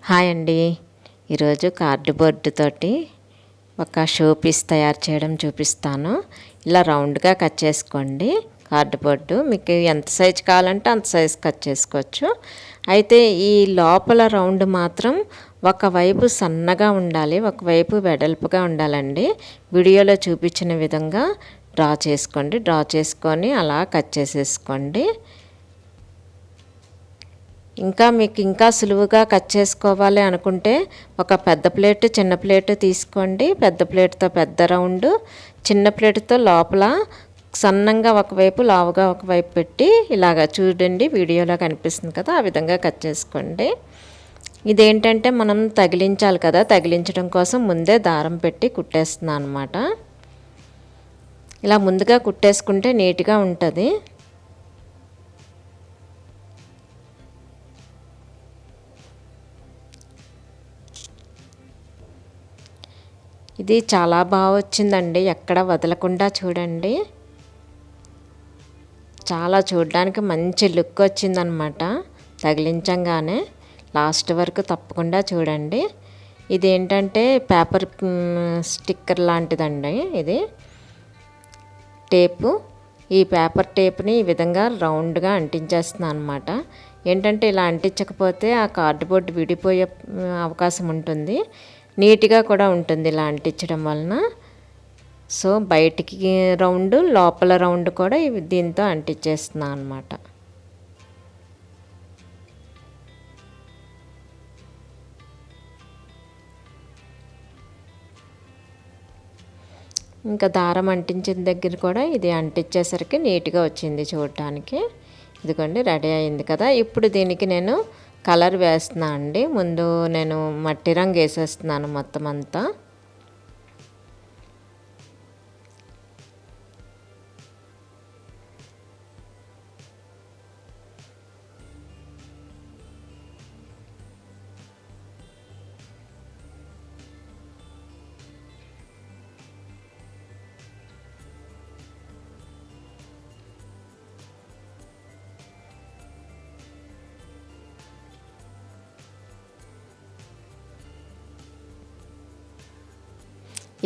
Hi అండి. ఈరోజు cardboard తోటి ఒక షో పీస్ తయారు చేయడం చూపిస్తాను. ఇలా రౌండ్గా కట్ చేసుకోండి. కార్డ్బోర్డు మీకు ఎంత సైజు కావాలంటే అంత సైజు కట్ చేసుకోవచ్చు. అయితే ఈ లోపల రౌండ్ మాత్రం ఒకవైపు సన్నగా ఉండాలి, ఒకవైపు వెడల్పుగా ఉండాలండి. వీడియోలో చూపించిన విధంగా డ్రా చేసుకోండి. డ్రా చేసుకొని అలా కట్ చేసేసుకోండి. ఇంకా మీకు ఇంకా సులువుగా కట్ చేసుకోవాలి అనుకుంటే ఒక పెద్ద ప్లేట్ చిన్న ప్లేట్ తీసుకోండి. పెద్ద ప్లేట్తో పెద్ద రౌండ్, చిన్న ప్లేట్తో లోపల సన్నంగా ఒకవైపు లావుగా ఒకవైపు పెట్టి ఇలాగ చూడండి, వీడియోలో కనిపిస్తుంది కదా, ఆ విధంగా కట్ చేసుకోండి. ఇదేంటంటే మనం తగిలించాలి కదా, తగిలించడం కోసం ముందే దారం పెట్టి కుట్టేస్తున్నాను అనమాట. ఇలా ముందుగా కుట్టేసుకుంటే నీట్గా ఉంటుంది. ఇది చాలా బాగా వచ్చిందండి, ఎక్కడ వదలకుండా చూడండి. చాలా చూడడానికి మంచి లుక్ వచ్చిందనమాట తగిలించంగానే. లాస్ట్ వరకు తప్పకుండా చూడండి. ఇది ఏంటంటే పేపర్ స్టిక్కర్ లాంటిదండి. ఇది టేపు. ఈ పేపర్ టేప్ని ఈ విధంగా రౌండ్గా అంటించేస్తున్నాను అనమాట. ఏంటంటే ఇలా అంటించకపోతే ఆ కార్డ్బోర్డ్ విడిపోయే అవకాశం ఉంటుంది, నీట్గా కూడా ఉంటుంది ఇలా అంటించడం వలన. సో బయటికి రౌండ్, లోపల రౌండ్ కూడా దీంతో అంటించేస్తున్నాను అనమాట. ఇంకా దారం అంటించిన దగ్గర కూడా ఇది అంటించేసరికి నీట్గా వచ్చింది చూడటానికి. ఇదిగోండి రెడీ అయింది కదా. ఇప్పుడు దీనికి నేను కలర్ వేస్తున్నా అండి. ముందు నేను మట్టి రంగు వేసేస్తున్నాను మొత్తం అంతా.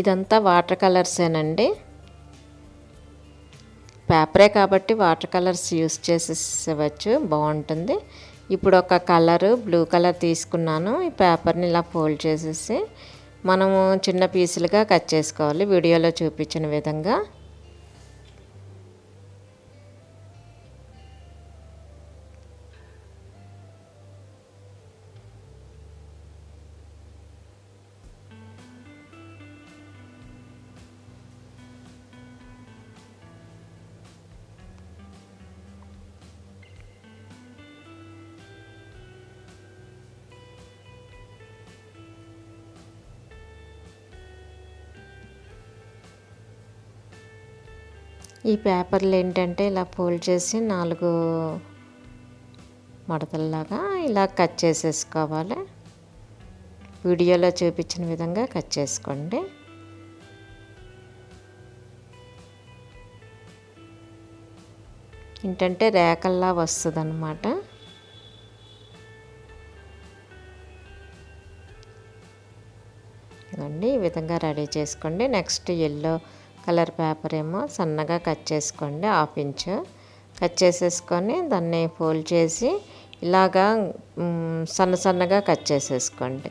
ఇదంతా వాటర్ కలర్సేనండి. పేపరే కాబట్టి వాటర్ కలర్స్ యూస్ చేసేవచ్చు, బాగుంటుంది. ఇప్పుడు ఒక కలరు బ్లూ కలర్ తీసుకున్నాను. ఈ పేపర్ని ఇలా ఫోల్డ్ చేసేసి మనము చిన్న పీసులుగా కట్ చేసుకోవాలి వీడియోలో చూపించిన విధంగా. ఈ పేపర్లు ఏంటంటే ఇలా ఫోల్డ్ చేసి 4 మడతల్లాగా ఇలా కట్ చేసేసుకోవాలి. వీడియోలో చూపించిన విధంగా కట్ చేసుకోండి. ఏంటంటే రేకల్లా వస్తుంది అన్నమాట. ఇదండి ఈ విధంగా రెడీ చేసుకోండి. నెక్స్ట్ ఎల్లో కలర్ పేపర్ ఏమో సన్నగా కట్ చేసుకోండి, 1/2 ఇంచ్ కట్ చేసేసుకొని దాన్ని ఫోల్డ్ చేసి ఇలాగా సన్నగా కట్ చేసేసుకోండి.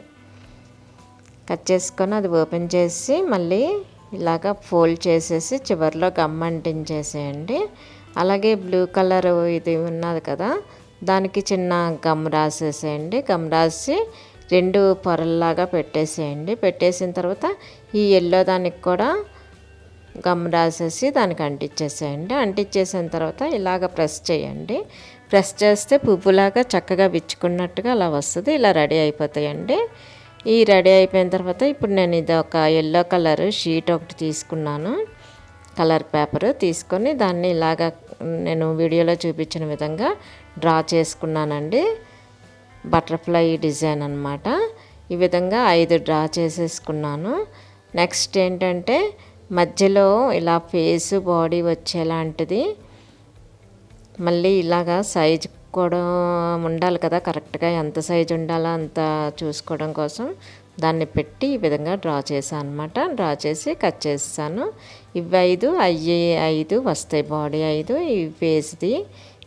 కట్ చేసుకొని అది ఓపెన్ చేసి మళ్ళీ ఇలాగా ఫోల్డ్ చేసేసి చివరిలో గమ్ అంటించేసేయండి. అలాగే బ్లూ కలర్ ఇది ఉన్నది కదా, దానికి చిన్న గమ్ రాసేసేయండి. గమ్ రాసి 2 పొరల్లాగా పెట్టేసేయండి. పెట్టేసిన తర్వాత ఈ ఎల్లో దానికి కూడా గమ్ రాసేసి దానికి అంటించేసేయండి. అంటించేసిన తర్వాత ఇలాగ ప్రెస్ చేయండి. ప్రెస్ చేస్తే పువ్వులాగా చక్కగా విచ్చుకున్నట్టుగా అలా వస్తుంది. ఇలా రెడీ అయిపోతాయండి. ఈ రెడీ అయిపోయిన తర్వాత ఇప్పుడు నేను ఇది ఒక ఎల్లో కలర్ షీట్ ఒకటి తీసుకున్నాను, కలర్ పేపర్ తీసుకొని దాన్ని ఇలాగ నేను వీడియోలో చూపించిన విధంగా డ్రా చేసుకున్నానండి. బటర్ఫ్లై డిజైన్ అన్నమాట. ఈ విధంగా 5 డ్రా చేసేసుకున్నాను. నెక్స్ట్ ఏంటంటే మధ్యలో ఇలా ఫేసు బాడీ వచ్చేలాంటిది మళ్ళీ ఇలాగా సైజు కలుపుకోవడం ఉండాలి కదా, కరెక్ట్గా ఎంత సైజు ఉండాలో అంత చూసుకోవడం కోసం దాన్ని పెట్టి ఈ విధంగా డ్రా చేశాను అనమాట. డ్రా చేసి కట్ చేస్తాను. ఇవి 5 అయ్యి 5 వస్తాయి, బాడీ 5, ఈ ఫేస్ది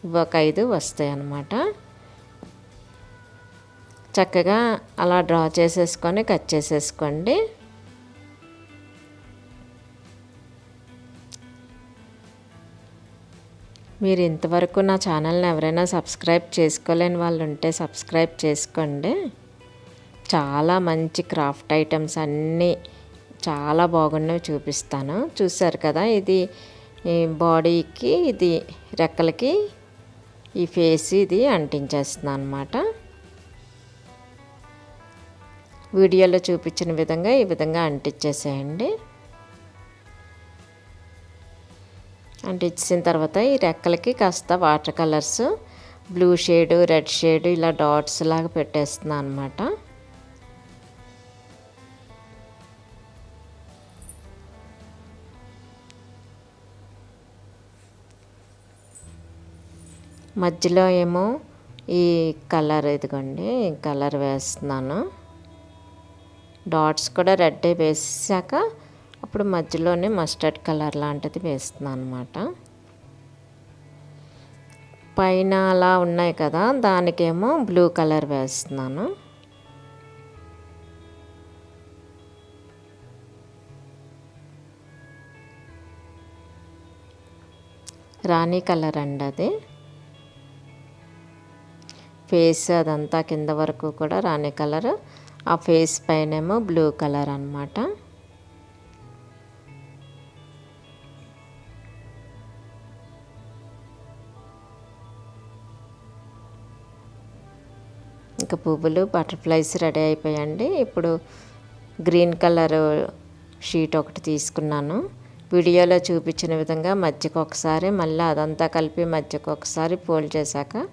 ఇవి ఒక 5 వస్తాయి అన్నమాట. చక్కగా అలా డ్రా చేసేసుకొని కట్ చేసేసుకోండి. మీరు ఇంతవరకు నా ఛానల్ని ఎవరైనా సబ్స్క్రైబ్ చేసుకోలేని వాళ్ళు ఉంటే సబ్స్క్రైబ్ చేసుకోండి. చాలా మంచి క్రాఫ్ట్ ఐటమ్స్ అన్నీ చాలా బాగున్నవి చూపిస్తాను. చూసారు కదా, ఇది బాడీకి, ఇది రెక్కలకి, ఈ ఫేస్ ఇది అంటించేస్తున్నాను అన్నమాట. వీడియోలో చూపించిన విధంగా ఈ విధంగా అంటించేసేయండి. అంటించిన తర్వాత ఈ రెక్కలకి కాస్త water colours, blue shade, red shade ఇలా డాట్స్ లాగా పెట్టేస్తున్నాను అన్నమాట. మధ్యలో ఏమో ఈ కలర్, ఇదిగోండి ఈ కలర్ వేస్తున్నాను. డాట్స్ కూడా రెడ్ వేసాక అప్పుడు మధ్యలోనే మస్టర్డ్ కలర్ లాంటిది వేస్తున్నాను అన్నమాట. పైన అలా ఉన్నాయి కదా, దానికేమో బ్లూ కలర్ వేస్తున్నాను. రాణి కలర్ అండి అది. ఫేస్ అదంతా కింద వరకు కూడా రాణి కలర్, ఆ ఫేస్ పైనేమో బ్లూ కలర్ అన్నమాట. ఇంకా పువ్వులు, బటర్ఫ్లైస్ రెడీ అయిపోయాయండి. ఇప్పుడు గ్రీన్ కలర్ షీట్ ఒకటి తీసుకున్నాను. వీడియోలో చూపించిన విధంగా మధ్యకు ఒకసారి, మళ్ళీ అదంతా కలిపి మధ్యకు ఒకసారి ఫోల్డ్ చేశాక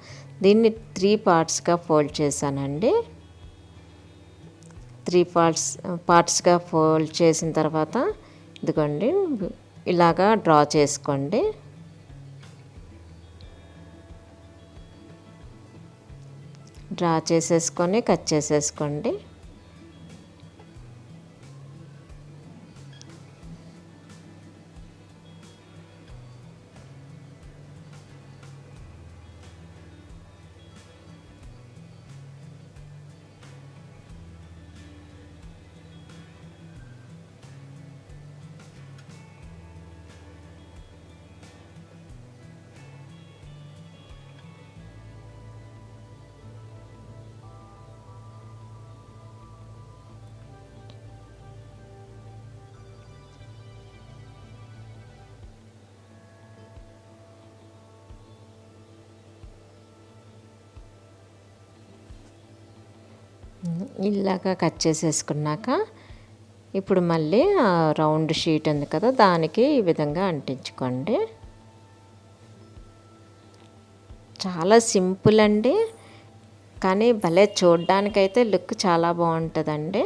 దీన్ని 3 పార్ట్స్గా ఫోల్డ్ చేశానండి. 3 పార్ట్స్గా ఫోల్డ్ చేసిన తర్వాత ఇదిగోండి ఇలాగా డ్రా చేసుకోండి. డ్రా చేసేసుకొని కట్ చేసేసుకోండి. ఇలాగా కట్ చేసేసుకున్నాక ఇప్పుడు మళ్ళీ రౌండ్ షీట్ ఉంది కదా, దానికి ఈ విధంగా అంటించుకోండి. చాలా సింపుల్ అండి, కానీ భలే చూడడానికైతే లుక్ చాలా బాగుంటుందండి.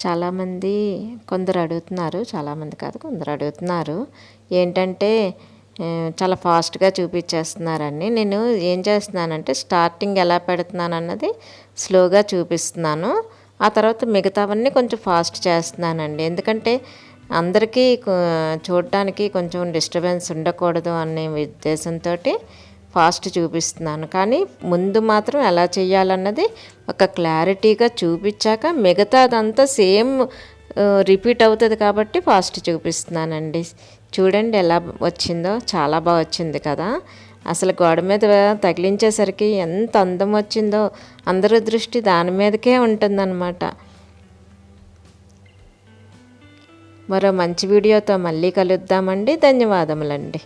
చాలామంది కొందరు అడుగుతున్నారు, చాలామంది కాదు కొందరు అడుగుతున్నారు ఏంటంటే చాలా ఫాస్ట్గా చూపించేస్తున్నారని. నేను ఏం చేస్తున్నానంటే స్టార్టింగ్ ఎలా పెడుతున్నాను అన్నది స్లోగా చూపిస్తున్నాను, ఆ తర్వాత మిగతావన్నీ కొంచెం ఫాస్ట్ చేస్తున్నానండి. ఎందుకంటే అందరికీ చూడడానికి కొంచెం డిస్టర్బెన్స్ ఉండకూడదు అనే ఉద్దేశంతో ఫాస్ట్ చూపిస్తున్నాను. కానీ ముందు మాత్రం ఎలా చేయాలన్నది ఒక క్లారిటీగా చూపించాక మిగతాదంతా సేమ్ రిపీట్ అవుతుంది కాబట్టి ఫాస్ట్ చూపిస్తున్నానండి. చూడండి ఎలా వచ్చిందో, చాలా బాగా వచ్చింది కదా. అసలు గోడ మీద తగిలించేసరికి ఎంత అందం వచ్చిందో, అందరి దృష్టి దాని మీదకే ఉంటుందన్నమాట. మరో మంచి వీడియోతో మళ్ళీ కలుద్దామండి. ధన్యవాదములండి.